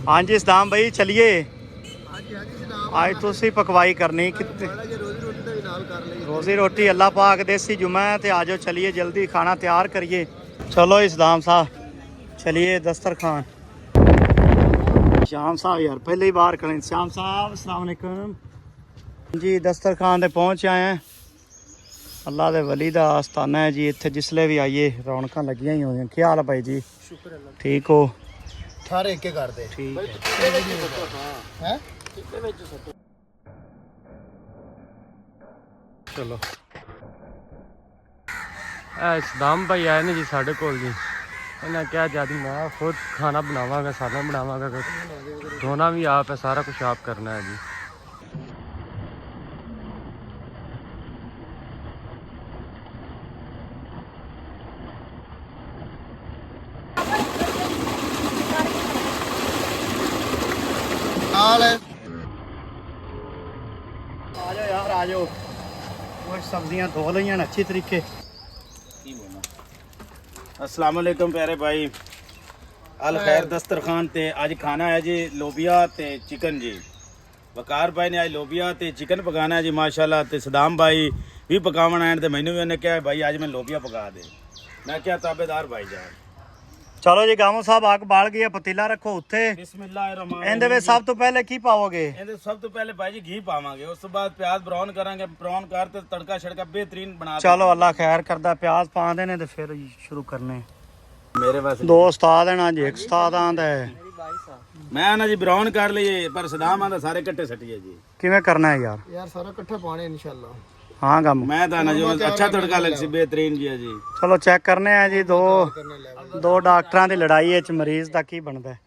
हाँ जी सदाम भाई चलिए आज तुसी पकवाई करनी कितने रोजी रोटी अल्लाह पाक देसी जुमा है तो आज चलिए जल्दी खाना तैयार करिए। चलो सदाम साहब चलिए दस्तरखान। श्याम साहब यार पहले ही बाहर खड़े। श्याम साहब अस्सलाम वालेकुम जी। दस्तरखान ते पहुँच आए हैं। अल्लाह दे वली दा आस्थाना है जी। इत्थे जिसले भी आइए रौनकां लगियां ही होंदियां। क्या हाल है भाई जी? शुक्र अल्लाह ठीक हो? सारे एक कर दे ठीक है हैं। चलो सदाम भाई आए ने जी साढ़े कोल जी। इन्हें क्या जादी मैं खुद खाना बनावांगा सारा बनावांगा धोना भी आप है सारा कुछ आप करना है जी। हाल है आ जाओ यार आ जाओ। कुछ सब्जियां धो ली अच्छी तरीके। अस्सलाम वालेकुम प्यारे भाई। अल खैर दस्तरखान ते आज खाना है जी लोबिया ते चिकन जी। वकार भाई ने आज लोबिया ते चिकन पकाना है जी माशाल्लाह। ते सदाम भाई भी पकावन आए ते मैनू भी उन्हें क्या भाई आज मैं लोबिया पका दे। मैं क्या ताबेदार भाई जान। चलो जी गामो साहब आग बाल गई है पतीला रखो उत्थे। बिस्मिल्लाहिर्रहमानिर्रहीम। ਇਹਦੇ सब तो पहले की पाओगे? ਇਹਦੇ ਸਭ ਤੋਂ ਪਹਿਲੇ ਭਾਈ ਜੀ ਘੀ ਪਾਵਾਂਗੇ ਉਸ ਤੋਂ ਬਾਅਦ ਪਿਆਜ਼ ਬਰਾਊਨ ਕਰਾਂਗੇ। ਬਰਾਊਨ ਕਰ ਤੇ ਤੜਕਾ ਛੜਕਾ बेहतरीन बना। चलो अल्लाह खैर करदा। प्याज पा देने ते फिर शुरू करने। मेरे पास दो उस्ताद हैं ना जी। एक उस्ताद आंदा है मैं ना जी ब्राउन कर लिए पर सदाम आंदा सारे कट्टे सटिए जी। किवें करना है यार? यार सारा इकट्ठा पाने इंशाल्लाह। हाँ गम मैं था ना जो अच्छा तड़का लग सी बेहतरीन जी जी। चलो चेक करने हैं जी। दो डॉक्टरां दी लड़ाई विच मरीज दा की बनदा है।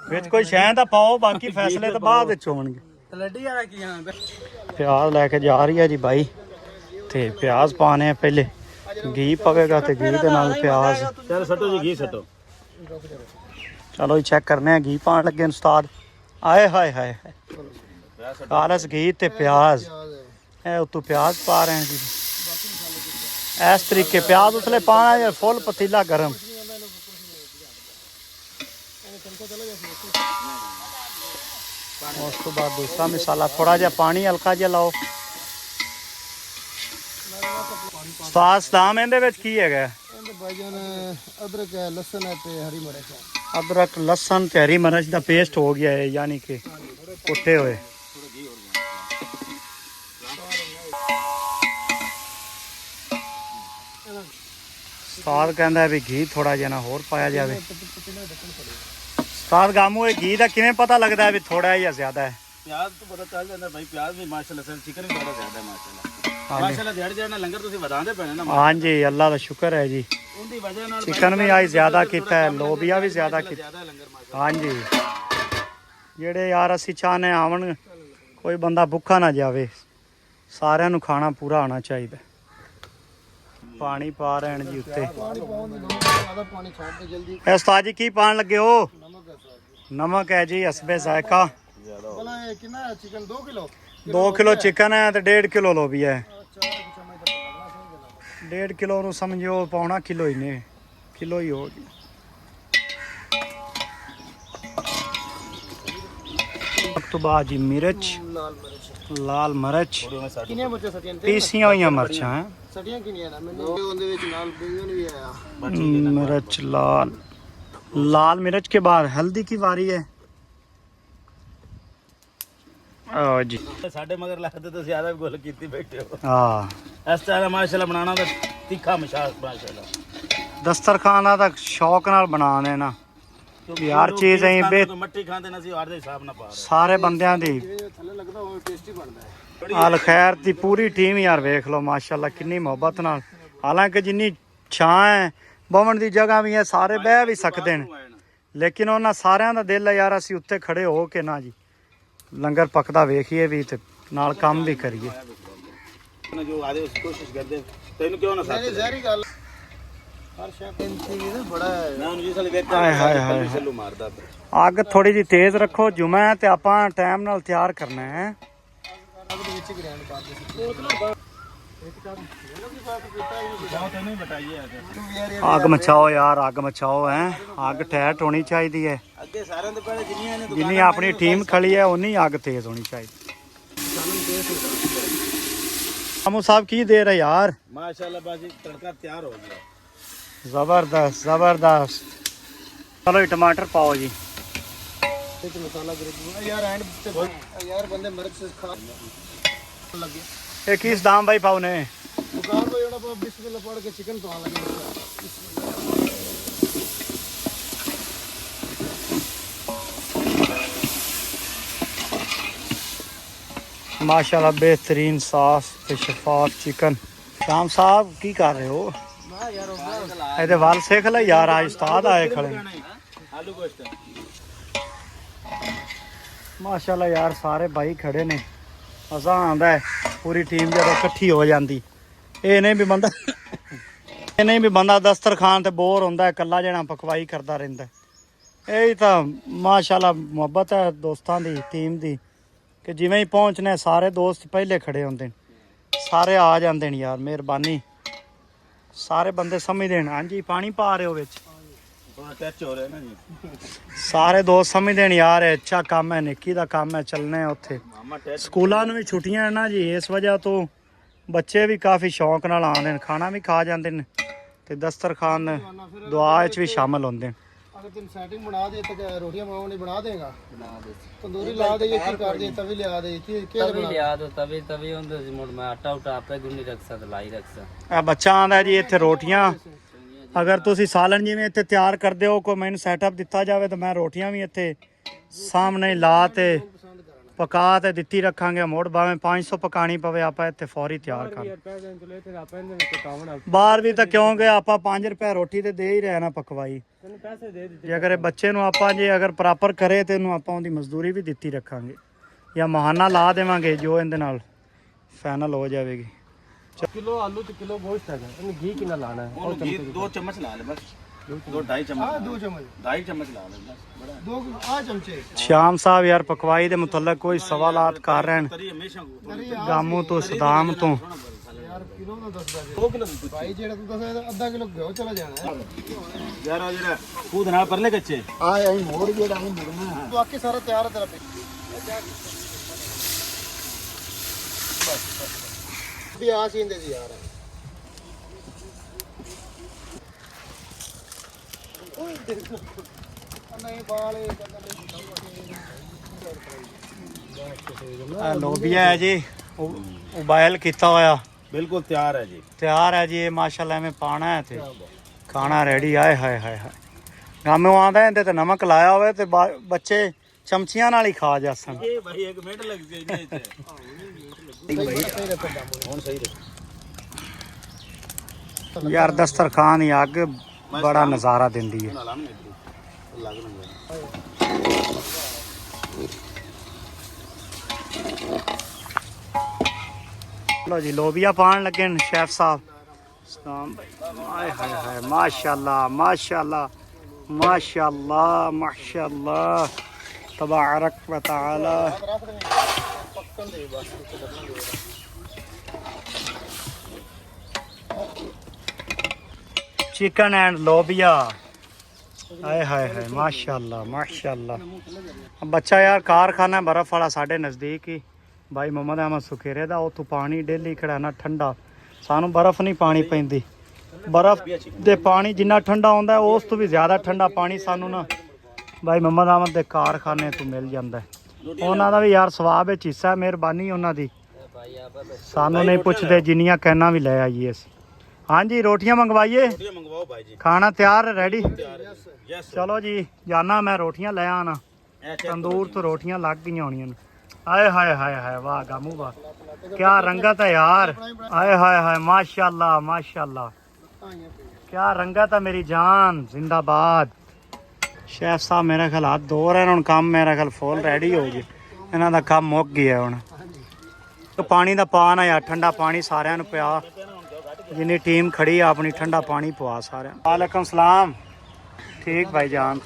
विच कोई शैं दा पाओ बाकी फैसले तो बाद विच होणगे। तलड्डी वाला की हां प्याज लेके जा रही है जी भाई ते प्याज पाने हैं पहले। घी पवेगा तो घी दे नाल प्याज। चल सटो जी घी सटो। चलो जी चेक करने हैं। घी पान लगे उस्ताद। आए हाय हाय खालस घी ते प्याज। उतों प्याज पा रहे हैं जी इस तरीके। प्याज उसले पाना है फुल पतीला गर्म। उस तो बाद दूसरा मसाला थोड़ा जहा पानी हल्का जहा लाओ। सदाम इहदे विच की हैगा? भाईजान अदरक है लहसुन है ते हरी मिर्च है। अदरक लहसुन ते हरी मिर्च का पेस्ट हो गया है यानी कि कुटे हुए। उस्ताद कहता है भी घी थोड़ा जिहा होर पाया जाए। उस्ताद गामू घी का किवें पता लगता है भी थोड़ा है या ज्यादा है? प्याज तो पता चल जाता भाई। प्याज भी माशाल्लाह चिकन भी बड़ा ज्यादा है माशाल्लाह। माशाल्लाह दिहाड़ी दिहाड़ी लंगर तुसीं वधांदे पैने ना। हाँ जी अल्लाह का शुक्र है जी। उनकी वजह नाल चिकन भी आज ज्यादा किया है लोबिया भी ज्यादा की। ज्यादा लंगर माशाल्लाह। हाँ जी जेड़े यार असी चाहने आवन कोई बंदा भुखा ना जावे। सारिਆਂ ਨੂੰ खाना पूरा आना चाहिए। पानी पा रहे हैं जी उत्ते। ज्यादा पानी छोड़ दे जल्दी। उस्ताद जी की पान लगे हो? नमक है सर। नमक है जी हसबे जायका। भला ये कितना है चिकन 2 किलो? 2 किलो चिकन है तो 1.5 किलो लोबिया है। 4 1.5 किलो नू समझो पौना किलो ही ने किलो ही होगी। तो बाद जी मिर्च लाल मिर्च कितने मिर्च सटियां पीसियां हुई मिर्चा हैं। सटियां कितनी है ना मैंने ਉਹਦੇ ਵਿੱਚ ਨਾਲ ਬੇਗਨ ਵੀ ਆਇਆ। मिर्च लाल मिर्च के बाद हल्दी की बारी है। आओ जी ਸਾਡੇ ਮਗਰ ਲੱਗਦੇ ਤੁਸੀਂ ਜ਼ਿਆਦਾ ਵੀ ਗੁੱਲ ਕੀਤੀ ਬੈਠੇ ਹੋ। हाँ ਇਸ ਤਰ੍ਹਾਂ ਮਾਸ਼ਾਅੱਲਾ ਬਣਾਉਣਾ ਤਾਂ ਤਿੱਖਾ ਮਾਸ਼ਾਅੱਲਾ। दस्तरखान का शौक नाल बनाने ना यार चीज अं ਮੱਟੀ ਖਾਂਦੇ ਨਾ ਸੀ ਹਰ ਦੇ ਹਿਸਾਬ ਨਾਲ ਪਾ ਰਹੇ। सारे बंदियां दी ਥੱਲੇ ਲੱਗਦਾ ਉਹ ਟੇਸਟੀ ਬਣਦਾ ਹੈ। अल खैर दी पूरी टीम यार वेख लो माशाल्लाह किन्नी मोहब्बत नाल। हालांकि जिन्नी छां है बवन दी जगह भी है सारे बह भी सकते हैं लेकिन उन्हां सारिਆਂ ਦਾ दिल है यार ਅਸੀਂ ਉੱਤੇ खड़े हो के ना जी लंगर पकदा वेखिए भी ते नाल काम भी करिए। ਜੋ ਆਦੇ ਉਸ ਕੋਸ਼ਿਸ਼ ਕਰਦੇ ਤੈਨੂੰ ਕਿਉਂ ਨਾ ਸਾਥ ਜ਼ਹਿਰੀ ਗੱਲ ਹਰ ਸ਼ੈ ਪੈਂਤੀ ਨਾ ਬੜਾ ਹੈ। ਮੈਂ ਉਹਨੂੰ ਜਿਸ ਵੇਲੇ ਹਾਏ ਹਾਏ ਹਾਏ ਚੱਲੂ ਮਾਰਦਾ। ਅੱਗ ਥੋੜੀ ਜੀ ਤੇਜ਼ ਰੱਖੋ ਜੁਮਾ ਹੈ ਤੇ ਆਪਾਂ ਟਾਈਮ ਨਾਲ ਤਿਆਰ ਕਰਨਾ ਹੈ। नहीं बताइए ਅੱਗ ਮਚਾਓ ਯਾਰ, ਅੱਗ ਮਚਾਓ ਹੈ। ਅੱਗ ਠਹਿਰ ਹੋਣੀ ਚਾਹੀਦੀ ਹੈ। ਅੱਗੇ ਸਾਰਿਆਂ ਤੋਂ ਪਹਿਲੇ ਜਿੰਨੀਆਂ ਨੇ ਜਿੰਨੀ ਆਪਣੀ ਟੀਮ ਖੜੀ ਹੈ ਉਨੀ ਅੱਗ ਤੇਜ਼ ਹੋਣੀ ਚਾਹੀਦੀ। ਮਾਮੂ ਸਾਹਿਬ ਕੀ ਦੇ ਰਹੇ ਯਾਰ? माशाल्लाह बाजी तड़का तैयार हो गया। ਜ਼ਬਰਦਸਤ ਜ਼ਬਰਦਸਤ। ਚਲੋ ਜੀ ਟਮਾਟਰ ਪਾਓ ਜੀ। ਵਿੱਚ ਮਸਾਲਾ ਗ੍ਰੇਵੀ ਯਾਰ ਐਂਡ ਤੇ ਯਾਰ ਬੰਦੇ ਮਿਰਚ ਖਾ ਲੱਗੇ। ਇਹ ਕੀ ਸਦਾਮ ਭਾਈ ਪਾਉ ਨੇ? ਦੁਕਾਨ ਤੋਂ ਜਿਹੜਾ ਆਪਾਂ ਬਿਸਮਿਲ੍ਲਾ ਪੜ ਕੇ ਚਿਕਨ ਪਾਉਣ ਲੱਗੇ। ਮਾਸ਼ਾਅੱਲਾ बेहतरीन ਸਾਫ ਤੇ ਸ਼ਫਾਫ ਚਿਕਨ। ਸ਼ਾਮ ਸਾਹਿਬ ਕੀ ਕਰ ਰਹੇ ਹੋ? ਇਹਦੇ ਵਾਲ ਸਿੱਖ ਲੈ ਯਾਰ, ਅੱਜ ਉਸਤਾਦ ਆਏ ਖੜੇ। आलू गोश्त ਮਾਸ਼ਾਅੱਲਾ ਯਾਰ ਸਾਰੇ ਭਾਈ ਖੜੇ ਨੇ। ਮਜ਼ਾ ਆਉਂਦਾ ਹੈ ਪੂਰੀ ਟੀਮ ਜਦੋਂ ਇਕੱਠੀ ਹੋ ਜਾਂਦੀ। ਇਹ ਨਹੀਂ ਵੀ ਬੰਦਾ ਦਸਤਰਖਾਨ ਤੇ ਬੋਰ ਹੁੰਦਾ ਹੈ, ਇਕੱਲਾ ਜਣਾ ਪਕਵਾਈ ਕਰਦਾ ਰਹਿੰਦਾ। ਇਹ ਤਾਂ ਮਾਸ਼ਾਅੱਲਾ ਮੁਹੱਬਤ ਹੈ ਦੋਸਤਾਂ ਦੀ, ਟੀਮ ਦੀ, ਕਿ ਜਿਵੇਂ ਹੀ ਪਹੁੰਚਨੇ ਸਾਰੇ ਦੋਸਤ ਪਹਿਲੇ ਖੜੇ ਹੁੰਦੇ ਨੇ, ਸਾਰੇ ਆ ਜਾਂਦੇ ਨੇ ਯਾਰ। ਮਿਹਰਬਾਨੀ ਸਾਰੇ ਬੰਦੇ ਸਮਝਦੇ ਨੇ। ਹਾਂਜੀ ਪਾਣੀ ਪਾ ਰਹੇ ਹੋ ਵਿੱਚ? थोड़ा टच हो रहा है ना जी। ਸਾਰੇ ਦੋਸਤ ਸਮਝਦੇ ਨੇ ਯਾਰ ਇਹ ਅੱਛਾ ਕੰਮ ਹੈ, ਨੇਕੀ ਦਾ ਕੰਮ ਹੈ, ਚੱਲਣੇ ਆ ਉੱਥੇ। मामा टच ਸਕੂਲਾਂ ਨੂੰ ਵੀ ਛੁੱਟੀਆਂ ਹੈ ਨਾ ਜੀ, ਇਸ ਵਜ੍ਹਾ ਤੋਂ ਬੱਚੇ ਵੀ ਕਾਫੀ ਸ਼ੌਂਕ ਨਾਲ ਆਉਂਦੇ ਨੇ, ਖਾਣਾ ਵੀ ਖਾ ਜਾਂਦੇ ਨੇ ਤੇ ਦਸਤਰਖਾਨ ਦੁਆ ਵਿੱਚ ਵੀ ਸ਼ਾਮਲ ਹੁੰਦੇ ਨੇ। अगर तुम सेटिंग बना दे तो रोटियां मामा ने बना देगा। तंदूरी ला दे, की कर दे, तभी ले आ दे, क्या तभी ले आ दो, तभी उन मुड़ में आटा उटा आपे गुन्नी रख सकता, लाई रख सकता। ਇਹ ਬੱਚਾ ਆਂਦਾ ਜੀ ਇੱਥੇ ਰੋਟੀਆਂ ਅਗਰ ਤੁਸੀਂ ਸਾਲਨ ਜਿਵੇਂ ਇੱਥੇ ਤਿਆਰ ਕਰਦੇ ਹੋ, ਕੋਈ ਮੈਨੂੰ ਸੈਟਅਪ ਦਿੱਤਾ ਜਾਵੇ ਤਾਂ ਮੈਂ ਰੋਟੀਆਂ ਵੀ ਇੱਥੇ ਸਾਹਮਣੇ ਲਾ ਤੇ ਪਕਾ ਤੇ ਦਿੱਤੀ ਰੱਖਾਂਗੇ। ਮੋੜ ਭਾਵੇਂ 500 ਪਕਾਣੀ ਪਵੇ, ਆਪਾਂ ਇੱਥੇ ਫੌਰੀ ਤਿਆਰ ਕਰ। ਬਾਹਰ ਵੀ ਤਾਂ ਕਿਉਂਕਿ ਆਪਾਂ 5 ਰੁਪਏ ਰੋਟੀ ਤੇ ਦੇ ਹੀ ਰਹੇ ਨਾ ਪਕਵਾਈ। ਜੇ ਅਗਰ ਇਹ ਬੱਚੇ ਨੂੰ ਆਪਾਂ ਜੇ ਅਗਰ ਪ੍ਰਾਪਰ ਕਰੇ ਤੇ ਇਹਨੂੰ ਆਪਾਂ ਉਹਦੀ ਮਜ਼ਦੂਰੀ ਵੀ ਦਿੱਤੀ ਰੱਖਾਂਗੇ ਜਾਂ ਮਹਾਨਾ ਲਾ ਦੇਵਾਂਗੇ ਜੋ ਇਹਦੇ ਨਾਲ ਫਾਈਨਲ ਹੋ ਜਾਵੇਗੀ। किलो आलू तो किलो गोश्त है। इन्हें घी कितना लाना है? और घी 2 चम्मच ला ले बस। 2-2.5 चम्मच। हाँ 2 चम्मच, 2.5 चम्मच ला ले बस। बड़ा 2 चमचे। ਸ਼ਾਮ ਸਾਹਿਬ ਯਾਰ ਪਕਵਾਈ ਦੇ ਮੁਤਲਕ ਕੋਈ ਸਵਾਲਾਤ ਕਰ ਰਹੇ तरी हमेशा ਗਾਮੂ ਤੋਂ ਸਦਾਮ ਤੋਂ। यार किलो का 10 2 किलो भाई जेड़ा तू दस आधा किलो घ्यो चला जाना है यार आ जरा खुद ना परले कच्चे आ यही मोड़ जेड़ा ही मुड़ना है। तो आके सारा तैयार है तेरा पे बस भी आ सींदे जी यार। नहीं बाल ਲੋਬੀਆ ਹੈ ਜੀ, ਉਬਾਇਲ ਕੀਤਾ ਹੋਇਆ, बिल्कुल तैयार है जी। ਤਿਆਰ ਹੈ ਜੀ। ਇਹ ਮਾਸ਼ਾਅੱਲਾ ਐਵੇਂ ਪਾਣਾ ਹੈ ਤੇ ਖਾਣਾ ਰੈਡੀ। ਆਏ ਹਾਏ ਹਾਏ ਹਾਏ। ਗਾਮੋਂ ਆਂਦਾ ਇਹਦੇ ਤੇ ਨਮਕ ਲਾਇਆ ਹੋਵੇ ਤੇ ਬੱਚੇ ਚਮਚੀਆਂ ਨਾਲ ਹੀ ਖਾ ਜਾਸਨ। ये भाई 1 मिनट लग गए जी इथे ਹੁਣ ਸਹੀ ਯਾਰ ਦਸਤਰਖਾਨ ਹੀ ਅੱਗ ਬੜਾ ਨਜ਼ਾਰਾ ਦਿੰਦੀ ਹੈ। ਲਾ ਨਾ ਲੱਗ ਨਾ ਲੋ ਜੀ ਲੋਬੀਆ ਪਾਣ ਲੱਗੇ ਨੇ ਸ਼ੈਫ ਸਾਹਿਬ ਸਲਾਮ ਭਾਈ। ਆਏ ਹਾਏ ਹਾਏ ਮਾਸ਼ਾਅੱਲਾ ਮਾਸ਼ਾਅੱਲਾ ਮਾਸ਼ਾਅੱਲਾ ਮਾਸ਼ਾਅੱਲਾ ਤਬਾਰਕ व तआला। पक्कन दे बस चिकन एंड लोबिया। आए हाय हाय माशाल्लाह माशाल्लाह। बच्चा यार कारखाना बर्फ वाला साढ़े नज़दीक ही भाई मोहम्मद अहमद सुखेरे दा, उत्थों पानी डेली खड़ाना ठंडा। सानू बर्फ नहीं पानी पैंदी। बर्फ दे पानी जिन्ना ठंडा होंदा है उस तो भी ज़्यादा ठंडा पानी सानू ना भाई मोहम्मद अहमद दे कारखाने तो मिल जाता है। ਉਹਨਾਂ ਦਾ ਵੀ ਯਾਰ ਸਵਾਬ ਵਿੱਚ ਹਿੱਸਾ ਹੈ, ਮਿਹਰਬਾਨੀ ਉਹਨਾਂ ਦੀ। ਸਾਨੂੰ ਨਹੀਂ ਪੁੱਛਦੇ, ਜਿੰਨੀਆਂ ਕਹਿਣਾ ਵੀ ਲੈ ਆਈਏ ਅਸੀਂ। ਹਾਂਜੀ ਰੋਟੀਆਂ ਮੰਗਵਾਈਏ? रोटियां मंगवाओ भाई जी। ਖਾਣਾ ਤਿਆਰ ਰੈਡੀ? यस ਚਲੋ ਜੀ ਜਾਨਾ ਮੈਂ ਰੋਟੀਆਂ ਲੈ ਆਣਾ। ਤੰਦੂਰ ਤੋਂ ਰੋਟੀਆਂ ਲੱਗ ਗਈਆਂ ਹੋਣੀਆਂ ਨੇ। ਆਏ ਹਾਏ ਹਾਏ ਹਾਏ ਵਾਹ ਗਾਮੂ ਵਾਹ, क्या रंगत है यार। आए हाय हाय माशाल्लाह माशाल्लाह, क्या रंगत है मेरी जान। जिंदाबाद। शेफ साहब मेरा ख्याल हाथ धो रहे हैं, काम मेरा ख्याल फुल रेडी हो गए। इन्हों का काम मुक गया हुण। तो पानी का पा ना यार, ठंडा पानी सारिਆਂ ਨੂੰ ਪਿਆ। जिन्नी टीम खड़ी है अपनी ठंडा पानी पवा सारिਆਂ। वालेकुम सलाम। ठीक भाई जान।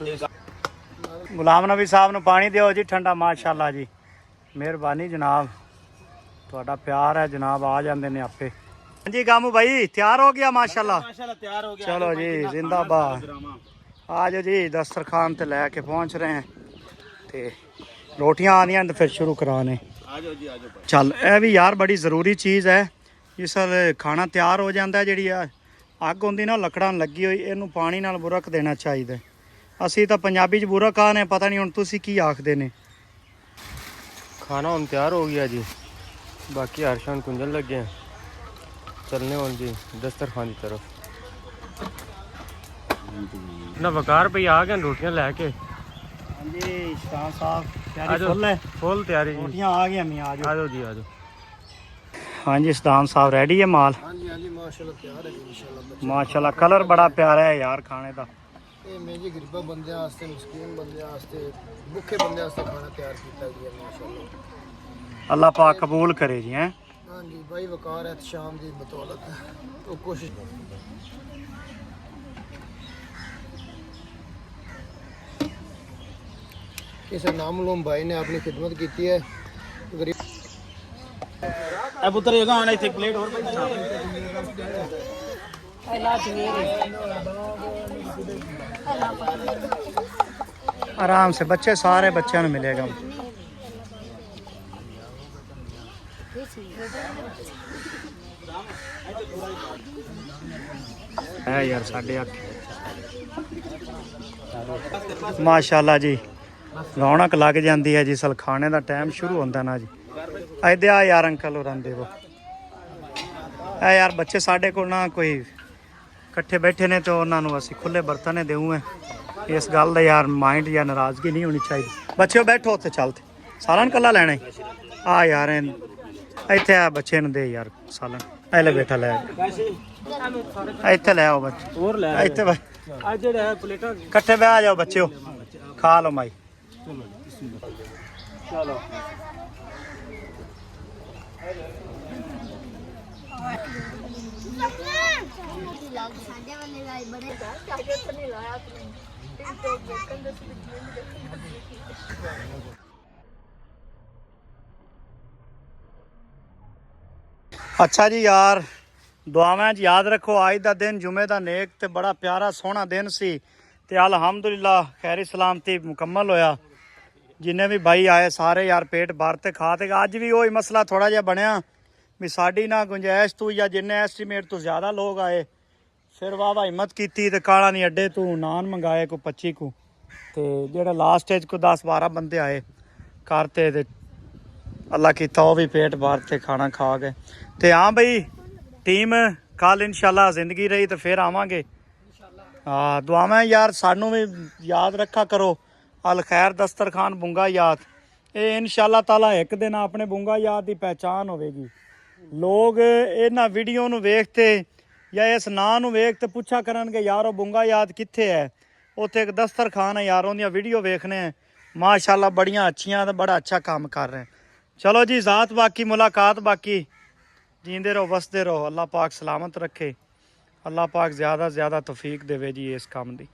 गुलाम नबी साहब ਨੂੰ पानी दिओ जी ठंडा। माशाल्लाह जी मेहरबानी जनाब, ਤੁਹਾਡਾ ਪਿਆਰ ਹੈ जनाब। आ जाते हैं आपे जी गामू भाई तैयार हो गया माशाल्लाह। माशाल्लाह तैयार हो गया। चलो जी जिंदाबाद। आ जाओ जी दस्तरखान ते लैके पहुंच रहे हैं ते रोटियां आनियां ते फिर शुरू कराने। आ जाओ जी, आ जाओ। ਚੱਲ ਇਹ ਵੀ ਯਾਰ ਬੜੀ ਜ਼ਰੂਰੀ ਚੀਜ਼ ਹੈ। ਜਿਸ ਵੇਲੇ ਖਾਣਾ ਤਿਆਰ ਹੋ ਜਾਂਦਾ ਜਿਹੜੀ ਆ ਅੱਗ ਹੁੰਦੀ ਨਾ ਲੱਕੜਾਂ ਲੱਗੀ ਹੋਈ ਇਹਨੂੰ ਪਾਣੀ ਨਾਲ ਬੁਰਕ ਦੇਣਾ ਚਾਹੀਦਾ। ਅਸੀਂ ਤਾਂ ਪੰਜਾਬੀ 'ਚ ਬੁਰਕ ਆਨੇ ਪਤਾ ਨਹੀਂ ਹੁਣ ਤੁਸੀਂ ਕੀ ਆਖਦੇ ਨੇ। खाना हम तैयार हो गया जी, बाकी हर्षान कुंजन लग गए हैं, चलने वाले जी दस्तरखान की तरफ। ना वकार भाई आ गए रोटियां लेके। हाँ जी शाह साहब आ जाओ, फुल तैयारी जी। रोटियां आ गई अम्मी आ आ जाओ जी, आ जाओ। हाँ जी सदाम साहब रेडी है माल। हाँ जी माशाल्लाह तैयार है जी इंशाल्लाह। माशाल्लाह कलर बड़ा प्यारा है यार खाने का। ਇਹ ਮੇਰੀ ਗਰੀਬਾਂ ਬੰਦਿਆਂ ਵਾਸਤੇ ਮਸਕੀਨ ਬੰਦਿਆਂ ਵਾਸਤੇ ਭੁੱਖੇ ਬੰਦਿਆਂ ਵਾਸਤੇ ਖਾਣਾ ਤਿਆਰ ਕੀਤਾ ਗਿਆ ਮਾਸ਼ਾਅੱਲਾ। अल्लाह पाक कबूल करे जी हैं। ਹਾਂਜੀ ਬਾਈ ਵਕਾਰ ਸ਼ਾਮ ਦੀ ਬਤੌਲਤ ਉਹ ਕੋਸ਼ਿਸ਼ ਕਿਸੇ ਨਾਮਲੂਮ ਭਾਈ ਨੇ ਆਪਣੀ ਖਿਦਮਤ ਕੀਤੀ ਹੈ ਗਰੀਬ अब उतरेगा आना इथे प्लेट और भाई। आराम से बच्चे सारे बच्चों को मिलेगा। है यार 8:30 माशाल्लाह जी रौनक लग जाती है जिस खाने का टाइम शुरू होता ना जी। इधर आ यार अंकल और आंदे वो है यार बच्चे साढ़े को ना कोई इकट्ठे बैठे ने तो उन्होंने असी खुले बर्तन देऊ है। इस गल का यार माइंड या नाराजगी नहीं होनी चाहिए। बच्चे बैठो उत्ते चलते सालन कला लेना ही आ यार इतने आ बच्चे ने दे यार सालन पहले बेटा ले इतने ले आओ बच्चे इतने कट्ठे बह जाओ बच्चे खा लो माई। चलो अच्छा जी यार दुआवां च याद रखो अज का दिन जुमे का नेक ते बड़ा प्यारा सोहना दिन सी ते अल्हम्दुलिल्लाह खैर सलामती मुकम्मल होया। जिन्ने भी भाई आए सारे यार पेट भर ते खा ते अज भी वही मसला थोड़ा जिहा बनया भी साड़ी ना गुंजाइश तू या जिन्ने एस्टीमेट तो ज़्यादा लोग आए फिर वाह वाह हिम्मत की ते काला नहीं अड्डे तू नान मंगाए को 25 को ते जेड़ा लास्ट च को 10-12 बंदे आए करते ते अल्लाह किता वो भी पेट भर ते खाना खा गए। ते हाँ भाई टीम कल इंशाल्लाह जिंदगी रही तो फिर आवांगे। हाँ दुआवां यार सानू भी याद रखा करो अल खैर दस्तरखान बुंगा याद ये इंशाल्लाह ताला एक दिन अपने बुंगा याद की पहचान होगी। लोग इन्हां वीडियो नूं वेखते या इस नां नूं वेख ते पुछा करनगे यार वो बुंगा याद कित्थे है उत्थे एक दस्तरखान है यार उन्दियां वीडियो वेखने माशाल्लाह बड़ियां अच्छियां ते बड़ा अच्छा काम कर रहे हैं। चलो जी ज़ात बाकी मुलाकात बाकी जींदे रहो वसदे रहो। अल्लाह पाक सलामत रखे। अल्लाह पाक ज़्यादा से ज़्यादा तौफीक देवे जी इस काम दी।